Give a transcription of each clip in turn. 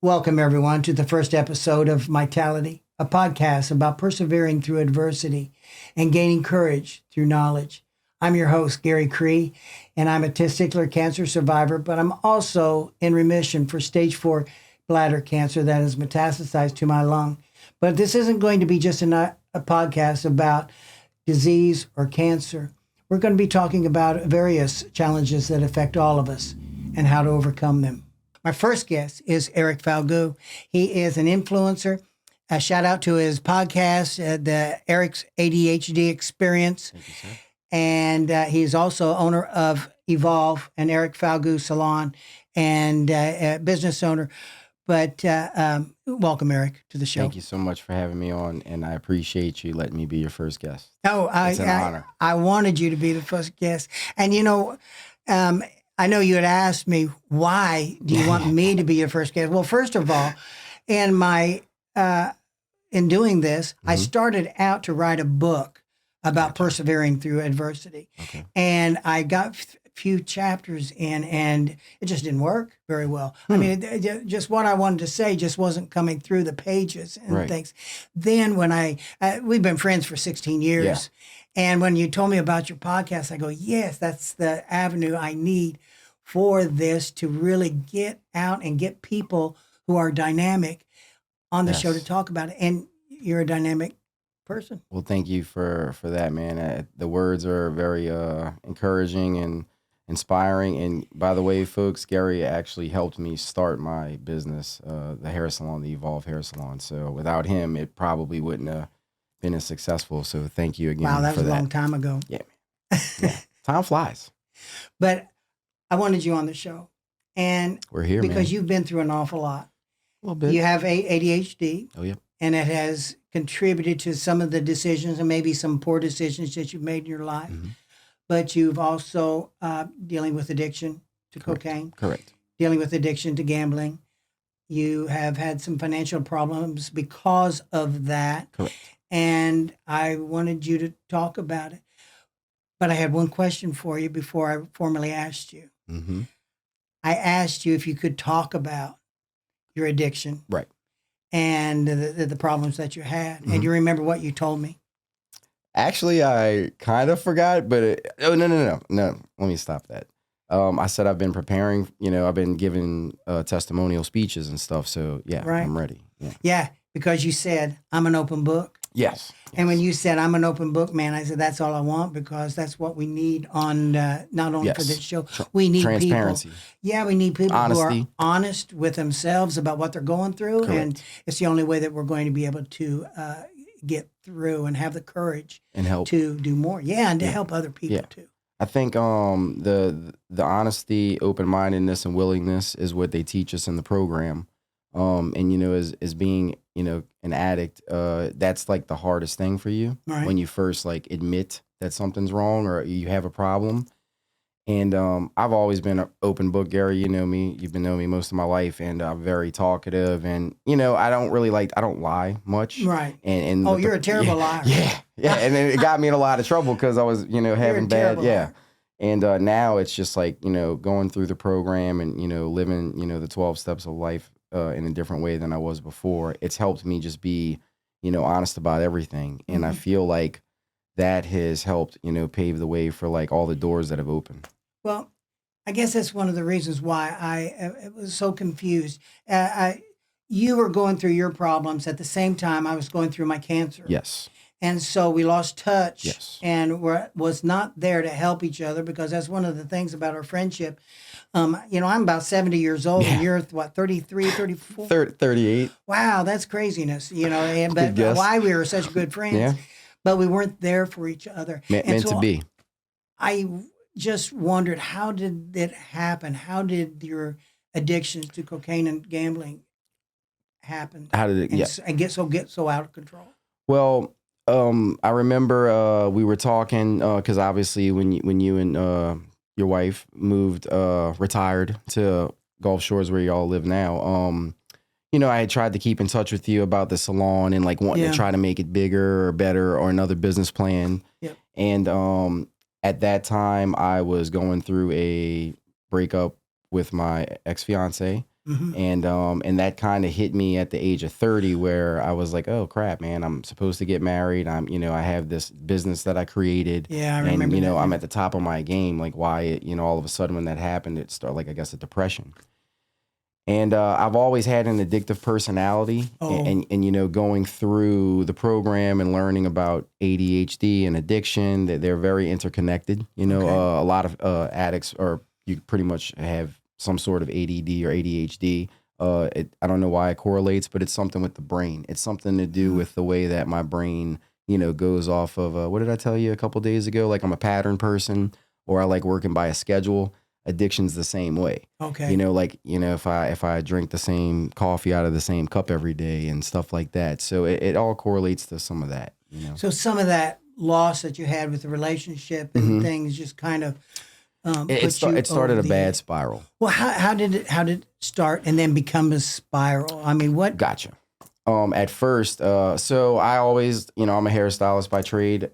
Welcome, everyone, to the first episode of Mytality, a podcast about persevering through adversity and gaining courage through knowledge. I'm your host, Gary Cree, and I'm a testicular cancer survivor, but I'm also in remission for stage 4 bladder cancer that has metastasized to my lung. But this isn't going to be just a podcast about disease or cancer. We're going to be talking about various challenges that affect all of us and how to overcome them. My first guest is Eric Falgout. He is an influencer. A shout out to his podcast, the Eric's ADHD Experience. Thank you, sir. And he's also owner of Evolve and Eric Falgout Salon and a business owner. But welcome, Eric, to the show. Thank you so much for having me on, and I appreciate you letting me be your first guest. Oh, It's an honor. I wanted you to be the first guest. And, I know you had asked me, why do you want me to be your first guest? Well, first of all, in doing this, I started out to write a book about persevering through adversity. Okay. And I got few chapters in, and it just didn't work very well. I mean, just what I wanted to say just wasn't coming through the pages and things. Then when we've been friends for 16 years. Yeah. And when you told me about your podcast, I go, yes, that's the avenue I need for this to really get out and get people who are dynamic on the show to talk about it. And you're a dynamic person. Well, thank you for that, man. The words are very encouraging and inspiring. And by the way, folks, Gary actually helped me start my business, the hair salon, the Evolve Hair Salon. So without him, it probably wouldn't have been as successful. So thank you again. Wow, that for was a long time ago. Yeah, man. Yeah. Time flies. But I wanted you on the show. And We're here, because man. you've been through an awful lot. A little bit. You have ADHD. Oh, yeah. And it has contributed to some of the decisions and maybe some poor decisions that you've made in your life. Mm-hmm. But you've also dealing with addiction to cocaine, Correct. dealing with addiction to gambling. You have had some financial problems because of that. Correct. And I wanted you to talk about it. But I had one question for you before I formally asked you. Mm-hmm. I asked you if you could talk about your addiction. Right. And the problems that you had. Mm-hmm. And you remember what you told me? Actually, I kind of forgot, but no. Let me stop that. I said I've been preparing. I've been giving testimonial speeches and stuff. So yeah, Right. I'm ready. Yeah. Yeah, because you said, I'm an open book. Yes. And when you said, I'm an open book, man, I said, that's all I want, because that's what we need on, not only for this show, we need transparency. people. Yeah, we need people Honesty. who are honest with themselves about what they're going through. Correct. And it's the only way that we're going to be able to get through and have the courage And help. to do more. Yeah, and to help other people too. I think the honesty, open-mindedness, and willingness is what they teach us in the program. And as being an addict, that's like the hardest thing for you when you first admit that something's wrong or you have a problem. And I've always been an open book, Gary. You know me. You've been knowing me most of my life, and I'm very talkative. And I don't lie much. Right. And you're a terrible liar. Yeah. And then it got me in a lot of trouble because I was having bad. Yeah. And now it's just going through the program and living the 12 steps of life in a different way than I was before. It's helped me just be honest about everything, and I feel like that has helped pave the way for all the doors that have opened. Well, I guess that's one of the reasons why I was so confused. You were going through your problems at the same time I was going through my cancer. Yes. And so we lost touch. Yes. And was not there to help each other, because that's one of the things about our friendship. I'm about 70 years old, and you're, 33, 34? 38. Wow, that's craziness, but guess. why we were such good friends. Yeah. But we weren't there for each other. Meant to be. I just wondered, how did it happen? How did your addictions to cocaine and gambling happen? How did it? And get so out of control? Well, I remember we were talking because obviously when you and your wife moved, retired to Gulf Shores where y'all live now. I had tried to keep in touch with you about the salon and wanting to try to make it bigger or better or another business plan. Yep. And at that time, I was going through a breakup with my ex-fiance. And that kind of hit me at the age of 30, where I was like, oh crap, man, I'm supposed to get married. I have this business that I created. Yeah, I and remember that. I'm at the top of my game. Like, why, all of a sudden when that happened, it started, like, I guess, a depression. And I've always had an addictive personality, and going through the program and learning about ADHD and addiction, that they're very interconnected. A lot of addicts, or you pretty much have some sort of ADD or ADHD. I don't know why it correlates, but it's something with the brain. It's something to do with the way that my brain, goes off of, what did I tell you a couple days ago? Like, I'm a pattern person, or I like working by a schedule. Addiction's the same way. Okay. If I drink the same coffee out of the same cup every day and stuff like that. So it all correlates to some of that, So some of that loss that you had with the relationship and things just kind of it started a bad spiral. Well, how did it start and then become a spiral? I mean, what? Gotcha. At first, so I always, I'm a hairstylist by trade.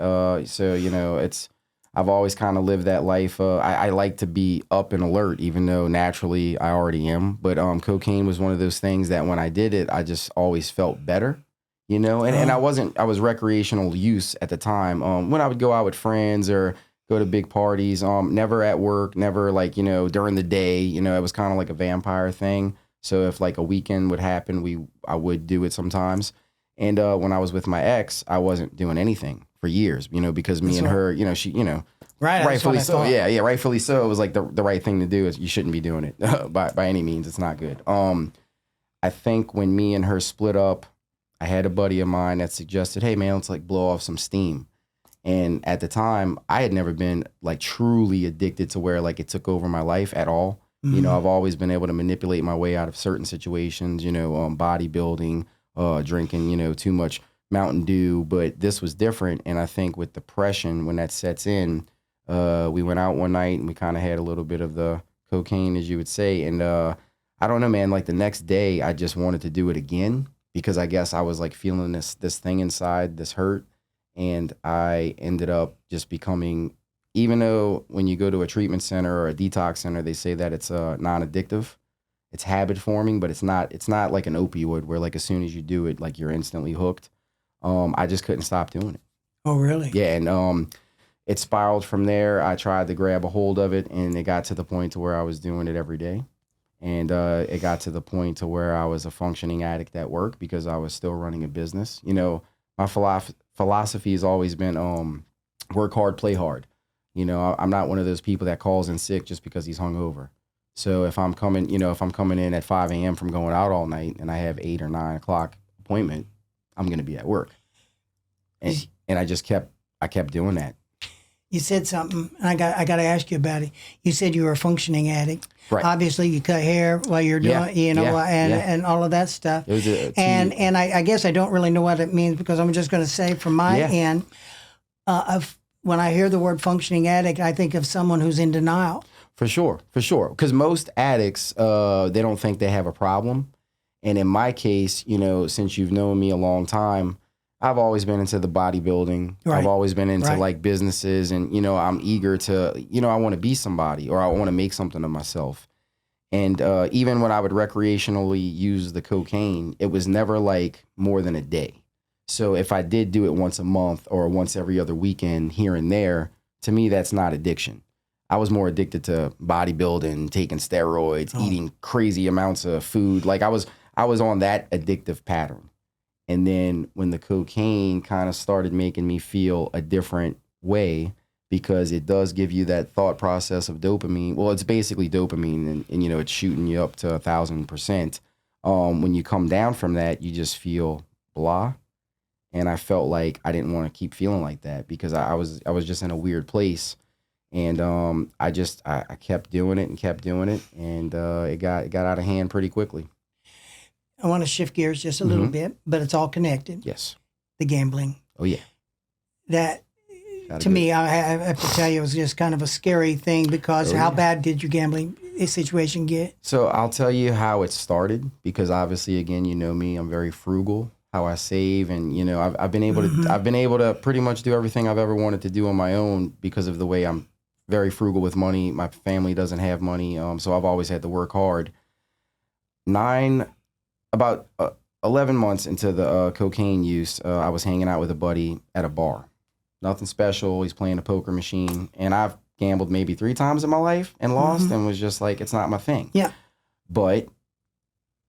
I've always kind of lived that life. I like to be up and alert, even though naturally I already am. But cocaine was one of those things that when I did it, I just always felt better, and I was recreational use at the time. When I would go out with friends or go to big parties, never at work, never during the day, it was kind of like a vampire thing. So if like a weekend would happen, I would do it sometimes. And when I was with my ex, I wasn't doing anything for years, because me and her, she, right, rightfully so. Yeah, rightfully so. It was like the right thing to do. Is you shouldn't be doing it by any means. It's not good. I think when me and her split up, I had a buddy of mine that suggested, hey man, let's like blow off some steam. And at the time, I had never been like truly addicted to where like it took over my life at all. I've always been able to manipulate my way out of certain situations, bodybuilding, drinking, too much Mountain Dew, but this was different. And I think with depression, when that sets in, we went out one night and we kind of had a little bit of the cocaine, as you would say. And I don't know, man, like the next day I just wanted to do it again, because I guess I was like feeling this thing inside, this hurt. And I ended up just becoming, even though when you go to a treatment center or a detox center, they say that it's non-addictive. It's habit forming, but it's not like an opioid where like as soon as you do it, like you're instantly hooked. I just couldn't stop doing it. Oh, really? Yeah, and it spiraled from there. I tried to grab a hold of it, and it got to the point to where I was doing it every day. And it got to the point to where I was a functioning addict at work because I was still running a business. My philosophy has always been work hard, play hard. I'm not one of those people that calls in sick just because he's hungover. So if I'm coming in at 5 a.m. from going out all night and I have 8 or 9 o'clock appointment, I'm going to be at work. And I kept doing that. You said something, and I got to ask you about it. You said you were a functioning addict. Right. Obviously, you cut hair while you're doing, and all of that stuff. It was and I guess I don't really know what it means, because I'm just going to say from my end, when I hear the word functioning addict, I think of someone who's in denial. For sure. Because most addicts, they don't think they have a problem. And in my case, since you've known me a long time, I've always been into the bodybuilding. Right. I've always been into like businesses, and, I'm eager to, I want to be somebody, or I want to make something of myself. And even when I would recreationally use the cocaine, it was never like more than a day. So if I did do it once a month or once every other weekend here and there, to me, that's not addiction. I was more addicted to bodybuilding, taking steroids, eating crazy amounts of food. Like I was on that addictive pattern. And then when the cocaine kind of started making me feel a different way, because it does give you that thought process of dopamine. Well, it's basically dopamine, and it's shooting you up to 1,000%. When you come down from that, you just feel blah. And I felt like I didn't want to keep feeling like that, because I was just in a weird place. And I kept doing it, and it got out of hand pretty quickly. I want to shift gears just a little bit, but it's all connected. Yes. The gambling. Oh, yeah. That, to me, I have to tell you, it was just kind of a scary thing, because how bad did your gambling situation get? So I'll tell you how it started, because obviously, again, you know me, I'm very frugal, how I save. And, I've been able to pretty much do everything I've ever wanted to do on my own because of the way I'm very frugal with money. My family doesn't have money, so I've always had to work hard. about 11 months into the cocaine use, I was hanging out with a buddy at a bar. Nothing special. He's playing a poker machine. And I've gambled maybe 3 times in my life and lost and was just like, it's not my thing. Yeah. But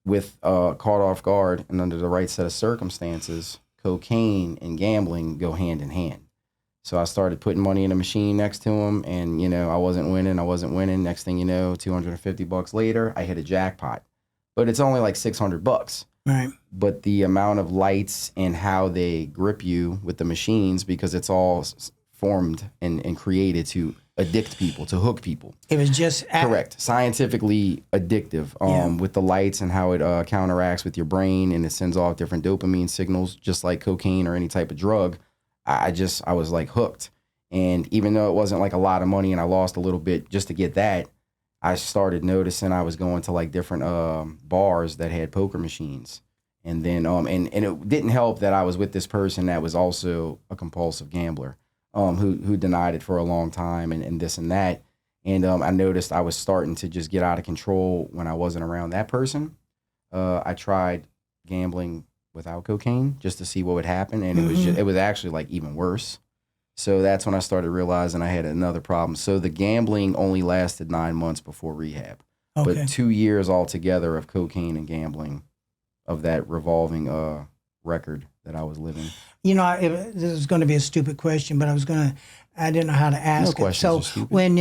with caught off guard and under the right set of circumstances, cocaine and gambling go hand in hand. So I started putting money in a machine next to him, and, you know, I wasn't winning. Next thing you know, $250 later, I hit a jackpot. But it's only like $600. Right. But the amount of lights and how they grip you with the machines, because it's all formed and created to addict people, to hook people. It was just... Correct. Scientifically addictive with the lights and how it counteracts with your brain, and it sends off different dopamine signals, just like cocaine or any type of drug. I was like hooked. And even though it wasn't like a lot of money and I lost a little bit just to get that, I started noticing I was going to like different bars that had poker machines. And then and it didn't help that I was with this person that was also a compulsive gambler, who denied it for a long time and this and that. And I noticed I was starting to just get out of control when I wasn't around that person. I tried gambling without cocaine just to see what would happen, and it was actually like even worse. So that's when I started realizing I had another problem. So the gambling only lasted 9 months before rehab, but 2 years altogether of cocaine and gambling, of that revolving record that I was living. You know, this is going to be a stupid question, but I didn't know how to ask it. So when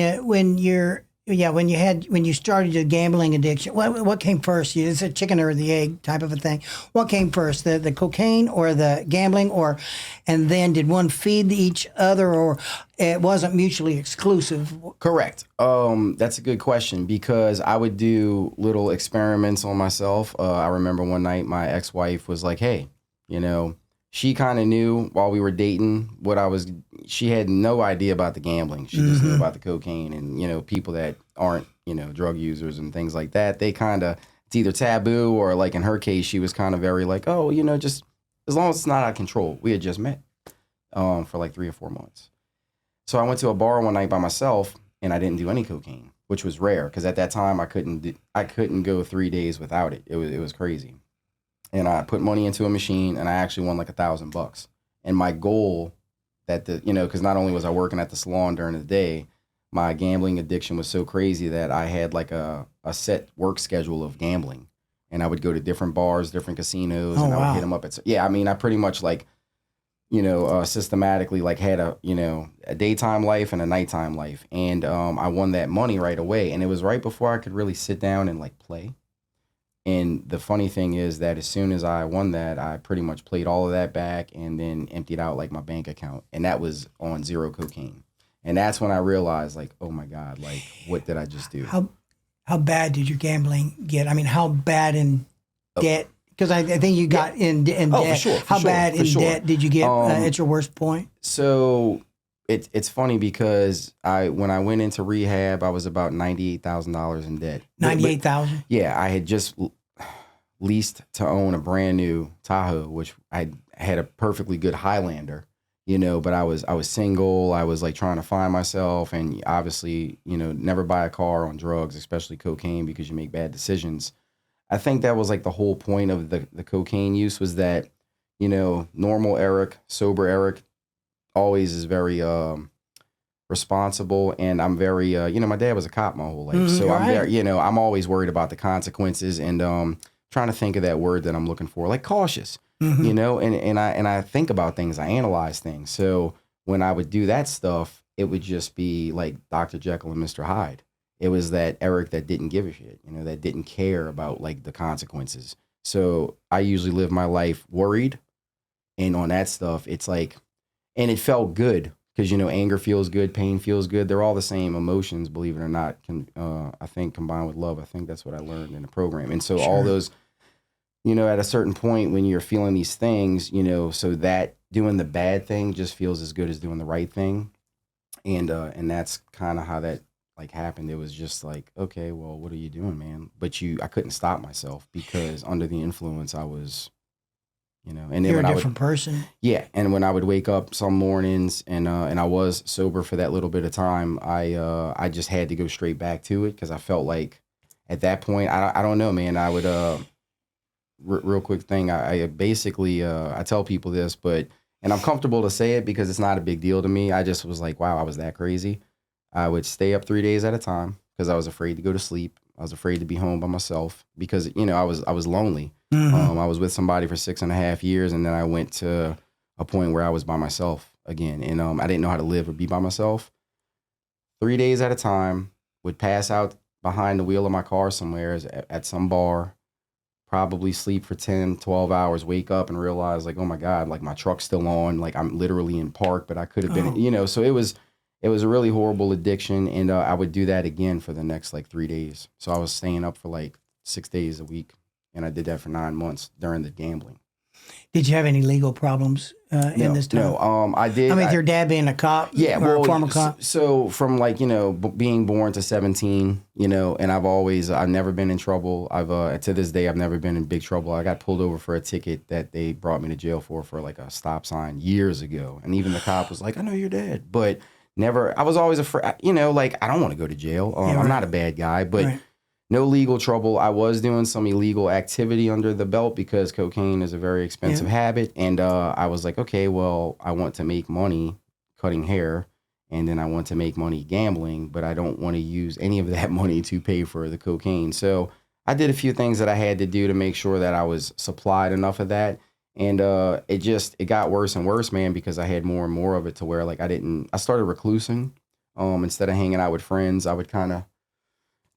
you started your gambling addiction, what came first? Is it chicken or the egg type of a thing? What came first, the cocaine or the gambling, and then did one feed each other, or it wasn't mutually exclusive? Correct. That's a good question, because I would do little experiments on myself. I remember one night my ex-wife was like, "Hey, you know." She kind of knew while we were dating she had no idea about the gambling. She just knew about the cocaine, and, you know, people that aren't, you know, drug users and things like that. They kind of, it's either taboo or, like in her case, she was kind of very like, oh, you know, just as long as it's not out of control. We had just met for like 3 or 4 months. So I went to a bar one night by myself, and I didn't do any cocaine, which was rare, because at that time I couldn't go 3 days without it. It was crazy. And I put money into a machine, and I actually won like $1,000. And my goal because not only was I working at the salon during the day, my gambling addiction was so crazy that I had like a set work schedule of gambling, and I would go to different bars, different casinos, and I would hit them up I pretty much like, systematically like had a daytime life and a nighttime life. And I won that money right away. And it was right before I could really sit down and like play. And the funny thing is that as soon as I won that, I pretty much played all of that back and then emptied out like my bank account. And that was on 0 cocaine. And that's when I realized, like, oh my God, like, what did I just do? How bad did your gambling get? I mean, how bad in debt? Because I think you got in debt. For sure. How bad in debt did you get at your worst point? So it's funny, because when I went into rehab, I was about $98,000 in debt. $98,000? Yeah, I had just leased to own a brand new Tahoe, which I had a perfectly good Highlander, but I was single. I was like trying to find myself, and obviously, never buy a car on drugs, especially cocaine, because you make bad decisions. I think that was like the whole point of the cocaine use, was that, normal Eric, sober Eric, always is very responsible, and I'm very my dad was a cop my whole life, so I'm very I'm always worried about the consequences, and trying to think of that word that I'm looking for, like cautious, and I think about things, I analyze things. So when I would do that stuff, it would just be like Dr. Jekyll and Mr. Hyde. It was that Eric that didn't give a shit, that didn't care about like the consequences. So I usually live my life worried, and on that stuff, it's like. And it felt good, because, anger feels good, pain feels good. They're all the same emotions, believe it or not, I think, combined with love. I think that's what I learned in the program. And so all those, at a certain point when you're feeling these things, so that doing the bad thing just feels as good as doing the right thing. And that's kind of how that like happened. It was just like, okay, well, what are you doing, man? But I couldn't stop myself, because under the influence I was... and then you're when a different person. Yeah, and when I would wake up some mornings, and I was sober for that little bit of time, I just had to go straight back to it, because I felt like at that point, I don't know, man. I would real quick thing. I basically I tell people this, but and I'm comfortable to say it because it's not a big deal to me. I just was like, wow, I was that crazy. I would stay up 3 days at a time because I was afraid to go to sleep. I was afraid to be home by myself because I was lonely. I was with somebody for 6.5 years, and then I went to a point where I was by myself again, and I didn't know how to live or be by myself. 3 days at a time, would pass out behind the wheel of my car somewhere at some bar, probably sleep for 10, 12 hours, wake up and realize like, oh my God, like my truck's still on, like I'm literally in park, but I could have been, so it was a really horrible addiction. And I would do that again for the next like 3 days. So I was staying up for like 6 days a week. And I did that for 9 months during the gambling. Did you have any legal problems in this time? No, I did. I mean, your dad being a cop, or a former cop. So from like being born to 17, and I've never been in trouble. I've to this day I've never been in big trouble. I got pulled over for a ticket that they brought me to jail for like a stop sign years ago, and even the cop was like, "I know your dad," but never. I was always afraid. Like I don't want to go to jail. I'm not a bad guy, but. Right. No legal trouble. I was doing some illegal activity under the belt because cocaine is a very expensive habit. And I was like, okay, well, I want to make money cutting hair. And then I want to make money gambling, but I don't want to use any of that money to pay for the cocaine. So I did a few things that I had to do to make sure that I was supplied enough of that. And it got worse and worse, man, because I had more and more of it to where like I started reclusing. Instead of hanging out with friends, I would kind of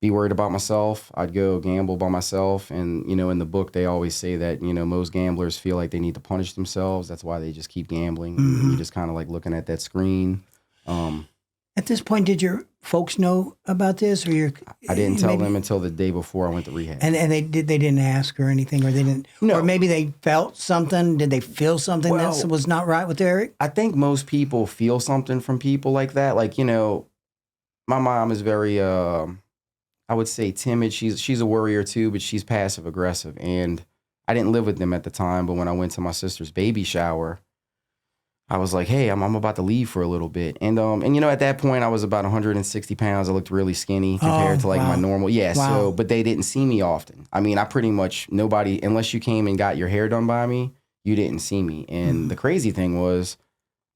be worried about myself. I'd go gamble by myself. And, in the book, they always say that, most gamblers feel like they need to punish themselves. That's why they just keep gambling. Mm-hmm. You're just kind of like looking at that screen. At this point, did your folks know about this? Or I didn't tell them until the day before I went to rehab. And they didn't ask or anything, or they didn't, no. Or maybe they felt something. Did they feel something that was not right with Eric? I think most people feel something from people like that. Like, my mom is very, I would say timid. She's a worrier too, but she's passive aggressive. And I didn't live with them at the time, but when I went to my sister's baby shower, I was like, hey, I'm about to leave for a little bit. And at that point I was about 160 pounds. I looked really skinny compared to like my normal. Yeah. Wow. So, but they didn't see me often. I mean, I pretty much nobody, unless you came and got your hair done by me, you didn't see me. And the crazy thing was,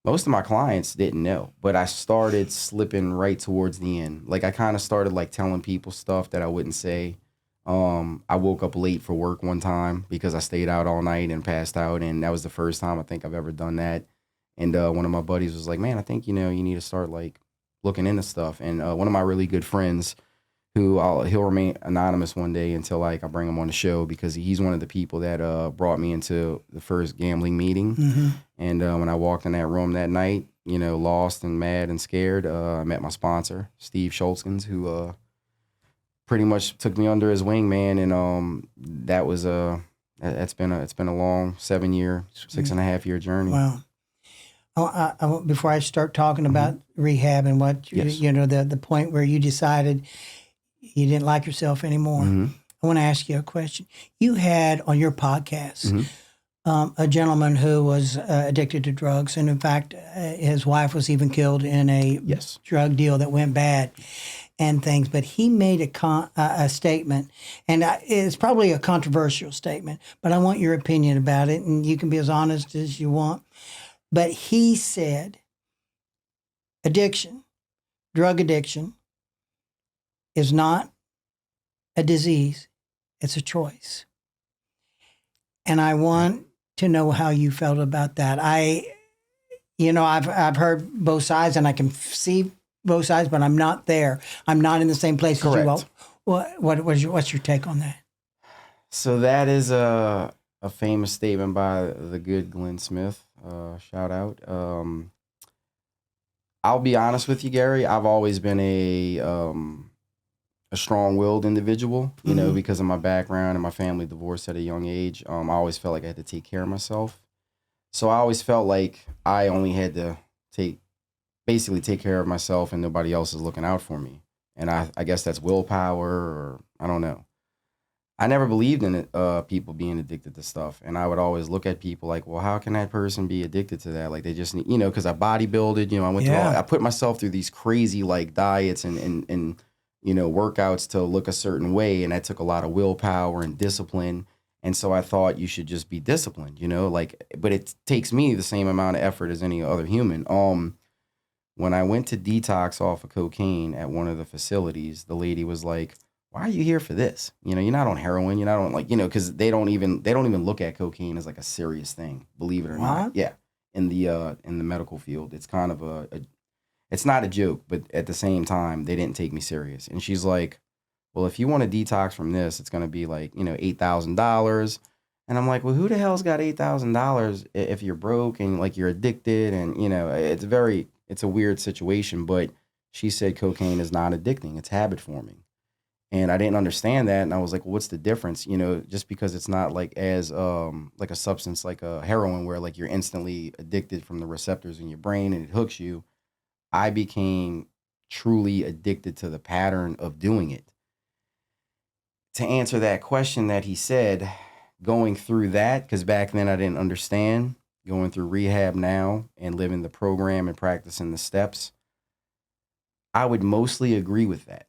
most of my clients didn't know, but I started slipping right towards the end. Like I kind of started like telling people stuff that I wouldn't say. I woke up late for work one time because I stayed out all night and passed out. And that was the first time I think I've ever done that. And one of my buddies was like, man, I think, you need to start like looking into stuff. And one of my really good friends he'll remain anonymous one day until like I bring him on the show because he's one of the people that brought me into the first gambling meeting. Mm-hmm. And when I walked in that room that night, lost and mad and scared, I met my sponsor, Steve Schultzkins, who pretty much took me under his wing, man. And that was it's been a long 7-year, 6.5-year journey. Wow. Before I start talking about rehab and what the point where you decided you didn't like yourself anymore, I want to ask you a question. You had on your podcast a gentleman who was addicted to drugs, and in fact, his wife was even killed in a drug deal that went bad and things. But he made a statement, and it's probably a controversial statement, but I want your opinion about it, and you can be as honest as you want. But he said, drug addiction, is not a disease, it's a choice. And I want to know how you felt about that. I've heard both sides and I can see both sides, but I'm not there. I'm not in the same place as you all. What's your take on that? So that is a famous statement by the good Glenn Smith. Shout out. I'll be honest with you, Gary. I've always been a strong-willed individual, because of my background and my family divorced at a young age. I always felt like I had to take care of myself. So I always felt like I only had to take care of myself and nobody else is looking out for me. And I guess that's willpower or I don't know. I never believed in it, people being addicted to stuff. And I would always look at people like, well, how can that person be addicted to that? Like they just need, because I bodybuilded, I went through I put myself through these crazy like diets and workouts to look a certain way, and that took a lot of willpower and discipline. And so I thought you should just be disciplined, but it takes me the same amount of effort as any other human. When I went to detox off of cocaine at one of the facilities, the lady was like, "Why are you here for this? You're not on heroin. You're not on because they don't even look at cocaine as like a serious thing, believe it or not. Yeah, in the medical field, it's kind of it's not a joke, but at the same time, they didn't take me serious." And she's like, "Well, if you want to detox from this, it's going to be like $8,000." And I'm like, "Well, who the hell's got $8,000 if you're broke and like you're addicted?" And it's a weird situation, but she said cocaine is not addicting, it's habit forming. And I didn't understand that. And I was like, well, what's the difference? Just because it's not like as like a substance like a heroin where like you're instantly addicted from the receptors in your brain and it hooks you. I became truly addicted to the pattern of doing it. To answer that question that he said, going through that, because back then I didn't understand, going through rehab now and living the program and practicing the steps, I would mostly agree with that.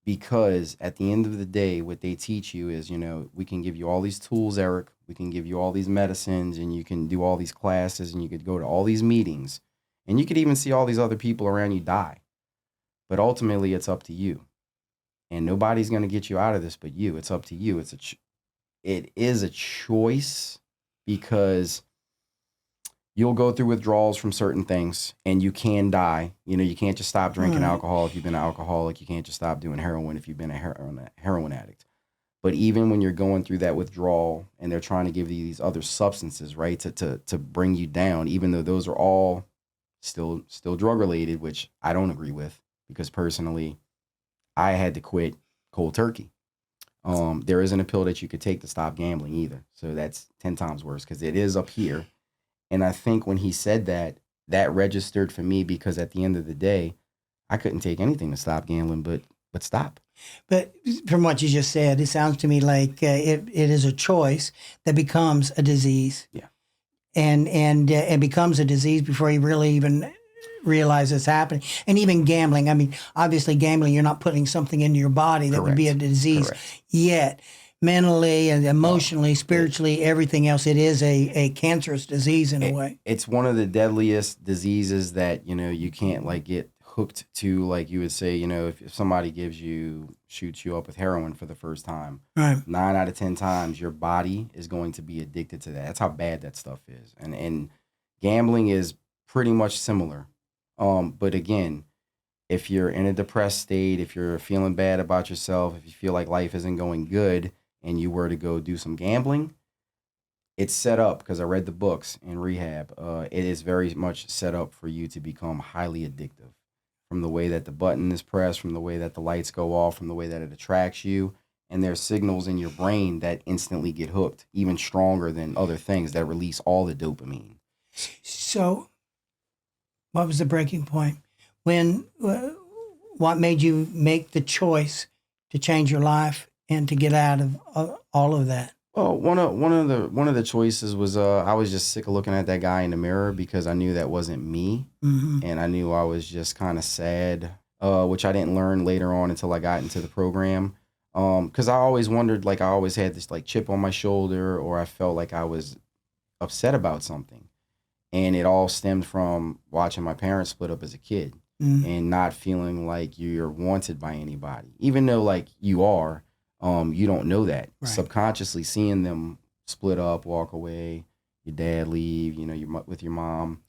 Because at the end of the day, what they teach you is, we can give you all these tools, Eric. We can give you all these medicines and you can do all these classes and you could go to all these meetings and you could even see all these other people around you die. But ultimately, it's up to you. And nobody's going to get you out of this but you. It's up to you. It is a choice because you'll go through withdrawals from certain things and you can die. You can't just stop drinking alcohol if you've been an alcoholic. You can't just stop doing heroin if you've been a heroin addict. But even when you're going through that withdrawal and they're trying to give you these other substances, right, to bring you down, even though those are all still drug related, which I don't agree with because personally, I had to quit cold turkey. There isn't a pill that you could take to stop gambling either. So that's 10 times worse because it is up here. And I think when he said that, that registered for me because at the end of the day, I couldn't take anything to stop gambling, but stop. But from what you just said, it sounds to me like it is a choice that becomes a disease. Yeah. And becomes a disease before you really even realize it's happening. And even gambling. I mean, obviously gambling, you're not putting something into your body that would be a disease yet. Mentally and emotionally, spiritually, everything else, it is a cancerous disease in a way. It's one of the deadliest diseases that, you can't like get hooked to, like you would say, if somebody shoots you up with heroin for the first time, right. 9 out of 10 times your body is going to be addicted to that. That's how bad that stuff is. And gambling is pretty much similar. But again, if you're in a depressed state, if you're feeling bad about yourself, if you feel like life isn't going good and you were to go do some gambling, it's set up, because I read the books in rehab, it is very much set up for you to become highly addictive. From the way that the button is pressed, from the way that the lights go off, from the way that it attracts you. And there's signals in your brain that instantly get hooked, even stronger than other things that release all the dopamine. So what was the breaking point? What made you make the choice to change your life and to get out of all of that? Well, one of the choices was I was just sick of looking at that guy in the mirror because I knew that wasn't me, and I knew I was just kind of sad, which I didn't learn later on until I got into the program. Because I always wondered, like I always had this like chip on my shoulder, or I felt like I was upset about something, and it all stemmed from watching my parents split up as a kid and not feeling like you're wanted by anybody, even though like you are. You don't know that. Right. Subconsciously seeing them split up, walk away, your dad leave, you're with your mom,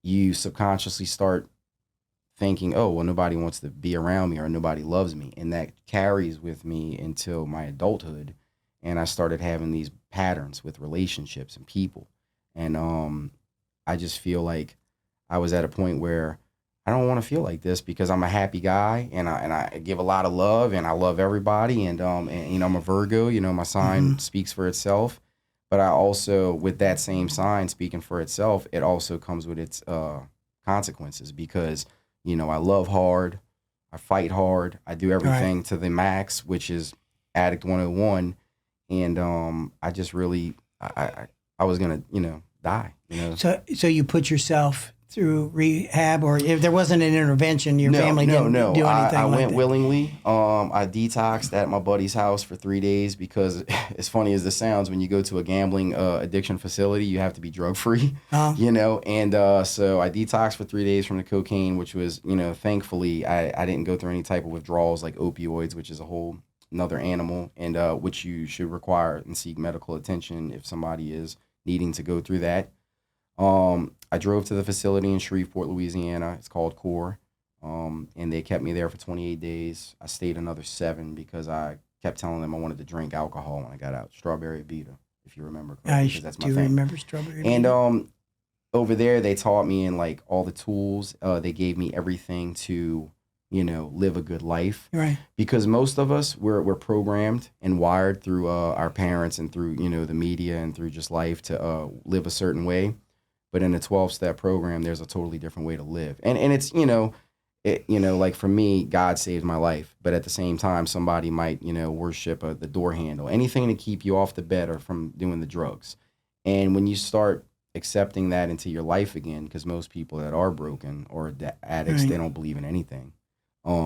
you subconsciously start thinking, oh, well, nobody wants to be around me or nobody loves me. And that carries with me until my adulthood. And I started having these patterns with relationships and people. And I just feel like I was at a point where I don't want to feel like this because I'm a happy guy and I give a lot of love and I love everybody and I'm a Virgo, my sign speaks for itself, but I also, with that same sign speaking for itself, it also comes with its consequences because, I love hard, I fight hard, I do everything to the max, which is Addict 101, and I just really I was gonna die. So you put yourself through rehab, or if there wasn't an intervention, your family didn't do anything I like went that? willingly. I detoxed at my buddy's house for 3 days because, as funny as this sounds, when you go to a gambling addiction facility, you have to be drug free, Oh. And so I detoxed for 3 days from the cocaine, which was, thankfully I didn't go through any type of withdrawals like opioids, which is a whole another animal, and which you should require and seek medical attention if somebody is needing to go through that. I drove to the facility in Shreveport, Louisiana. It's called CORE. And they kept me there for 28 days. I stayed another 7 because I kept telling them I wanted to drink alcohol when I got out. Strawberry Vita, if you remember correctly, because that's my thing. Remember Strawberry And Vita? Over there, they taught me in like all the tools. They gave me everything to, live a good life. Right. Because most of us, we're programmed and wired through our parents and through, the media and through just life to live a certain way. But in a 12-step program, there's a totally different way to live. And it's, like for me, God saved my life. But at the same time, somebody might, worship the door handle, anything to keep you off the bed or from doing the drugs. And when you start accepting that into your life again, because most people that are broken or addicts, they don't believe in anything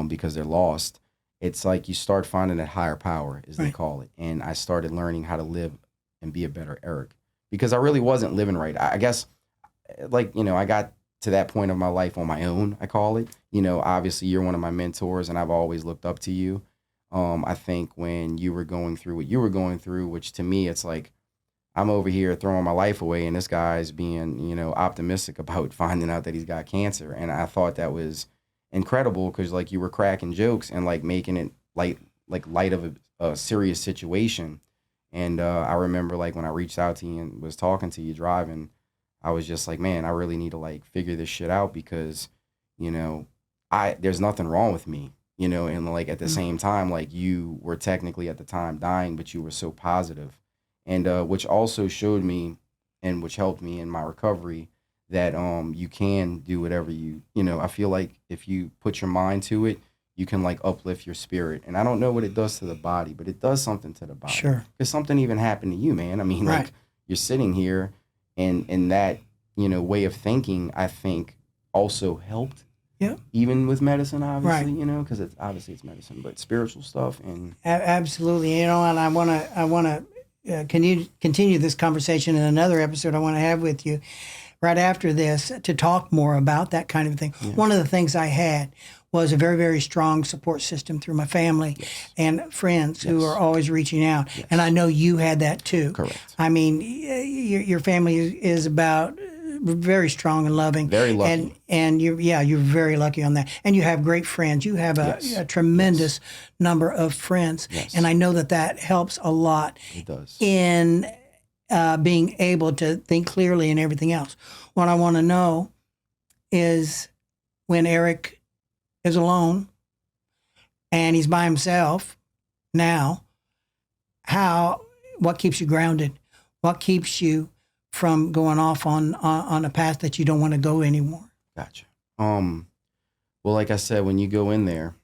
because they're lost. It's like you start finding that higher power, as they call it. And I started learning how to live and be a better Eric, because I really wasn't living right. I guess, I got to that point of my life on my own, I call it. Obviously you're one of my mentors and I've always looked up to you. I think when you were going through what you were going through, which to me, it's like, I'm over here throwing my life away and this guy's being, optimistic about finding out that he's got cancer. And I thought that was incredible because like you were cracking jokes and like making it light of a serious situation. And I remember like when I reached out to you and was talking to you driving, I was just like, man, I really need to like figure this shit out because, there's nothing wrong with me, and like at the same time, like you were technically at the time dying, but you were so positive. And which also showed me and which helped me in my recovery that you can do whatever I feel like if you put your mind to it, you can like uplift your spirit. And I don't know what it does to the body, but it does something to the body. Sure. Because something even happened to you, man. I mean, like you're sitting here and that, way of thinking, I think also helped. Yeah. Even with medicine, obviously, because it's obviously it's medicine, but spiritual stuff and Absolutely. And I want to continue this conversation in another episode I want to have with you right after this to talk more about that kind of thing. Yeah. One of the things I had was a very, very strong support system through my family and friends who are always reaching out. Yes. And I know you had that too. Correct. I mean, your family is about very strong and loving. Very lucky. And you're very lucky on that. And you have great friends. You have a tremendous number of friends. Yes. And I know that helps a lot. It does. In being able to think clearly and everything else. What I want to know is when Eric is alone and he's by himself now, what keeps you grounded? What keeps you from going off on a path that you don't want to go anymore? Gotcha. Well, like I said, when you go in there,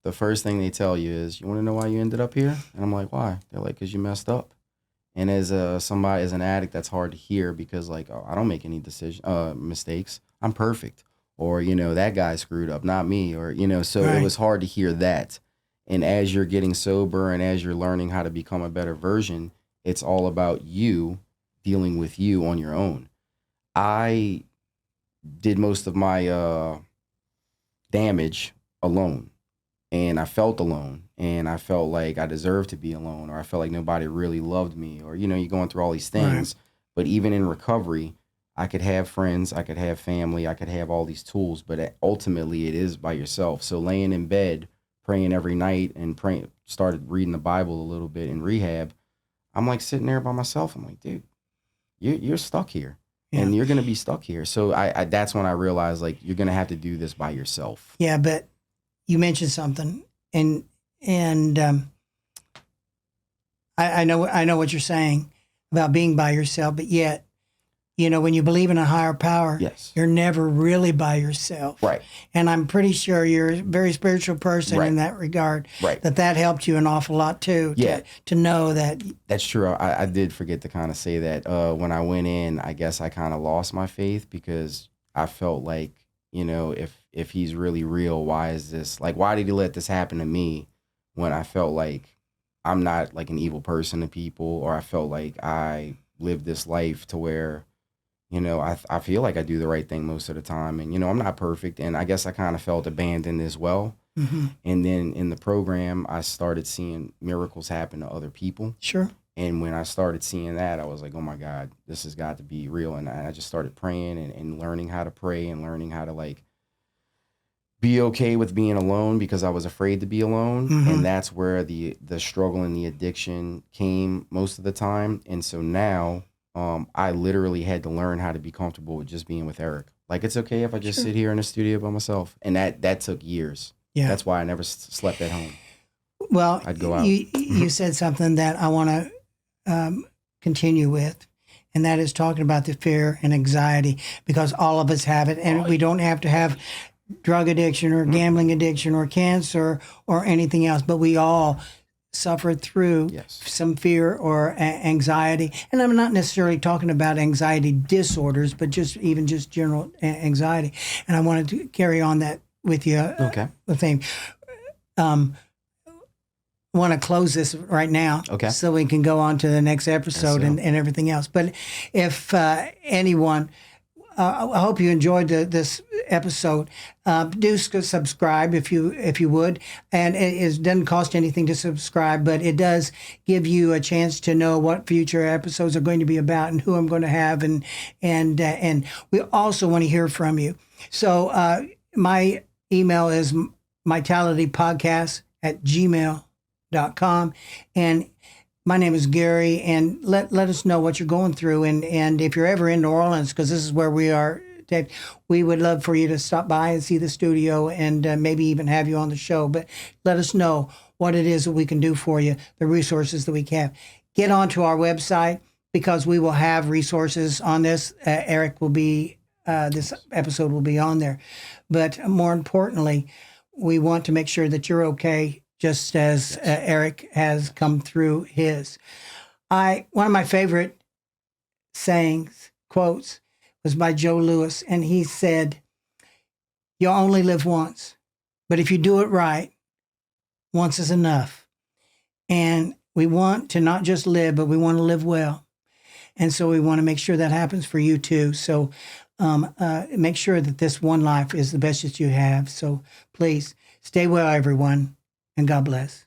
the first thing they tell you is, you want to know why you ended up here? And I'm like, why? They're like, because you messed up. And as somebody, as an addict, that's hard to hear because like, I don't make any mistakes. I'm perfect. Or, that guy screwed up, not me. Or, so It was hard to hear that. And as you're getting sober and as you're learning how to become a better version, it's all about you dealing with you on your own. I did most of my damage alone. And I felt alone. And I felt like I deserved to be alone. Or I felt like nobody really loved me. Or, you're going through all these things. Right. But even in recovery, I could have friends, I could have family, I could have all these tools, but ultimately it is by yourself. So laying in bed, praying every night and started reading the Bible a little bit in rehab, I'm like sitting there by myself. I'm like, dude, you're stuck here and you're going to be stuck here. So I that's when I realized like, you're going to have to do this by yourself. Yeah. But you mentioned something and I know what you're saying about being by yourself, but yet, when you believe in a higher power, you're never really by yourself. Right. And I'm pretty sure you're a very spiritual person in that regard. Right. That helped you an awful lot too. To know that. That's true. I did forget to kind of say that when I went in, I guess I kind of lost my faith because I felt like, if he's really real, why is this, like, why did he let this happen to me when I felt like I'm not like an evil person to people, or I felt like I lived this life to where, I feel like I do the right thing most of the time. And, I'm not perfect. And I guess I kind of felt abandoned as well. Mm-hmm. And then in the program, I started seeing miracles happen to other people. Sure. And when I started seeing that, I was like, oh my God, this has got to be real. And I just started praying and learning how to pray and learning how to like be okay with being alone, because I was afraid to be alone. Mm-hmm. And that's where the struggle and the addiction came most of the time. And so now I literally had to learn how to be comfortable with just being with Eric. Like, it's okay if I just sit here in the studio by myself. And that took years. Yeah. That's why I never slept at home. Well, I'd go out. You said something that I want to continue with, and that is talking about the fear and anxiety, because all of us have it, and we don't have to have drug addiction or gambling addiction or cancer or anything else, but we all suffer through some fear or anxiety. And I'm not necessarily talking about anxiety disorders, but just general anxiety. And I wanted to carry on that with you. Okay. The thing. Want to close this right now, so we can go on to the next episode and everything else. But if anyone, I hope you enjoyed this episode. Do subscribe if you would, and it doesn't cost anything to subscribe, but it does give you a chance to know what future episodes are going to be about and who I'm going to have, and we also want to hear from you. So my email is mytalitypodcast@gmail.com, and my name is Gary, and let us know what you're going through, and if you're ever in New Orleans, because this is where we are, Dave, we would love for you to stop by and see the studio, and maybe even have you on the show. But let us know what it is that we can do for you, the resources that we have. Get onto our website, because we will have resources on this. Eric will be, this episode will be on there. But more importantly, we want to make sure that you're okay, just as Eric has come through his. One of my favorite quotes, was by Joe Louis, and he said, "You'll only live once, but if you do it right, once is enough." And we want to not just live, but we want to live well. And so we want to make sure that happens for you too. So make sure that this one life is the best that you have. So please stay well, everyone, and God bless.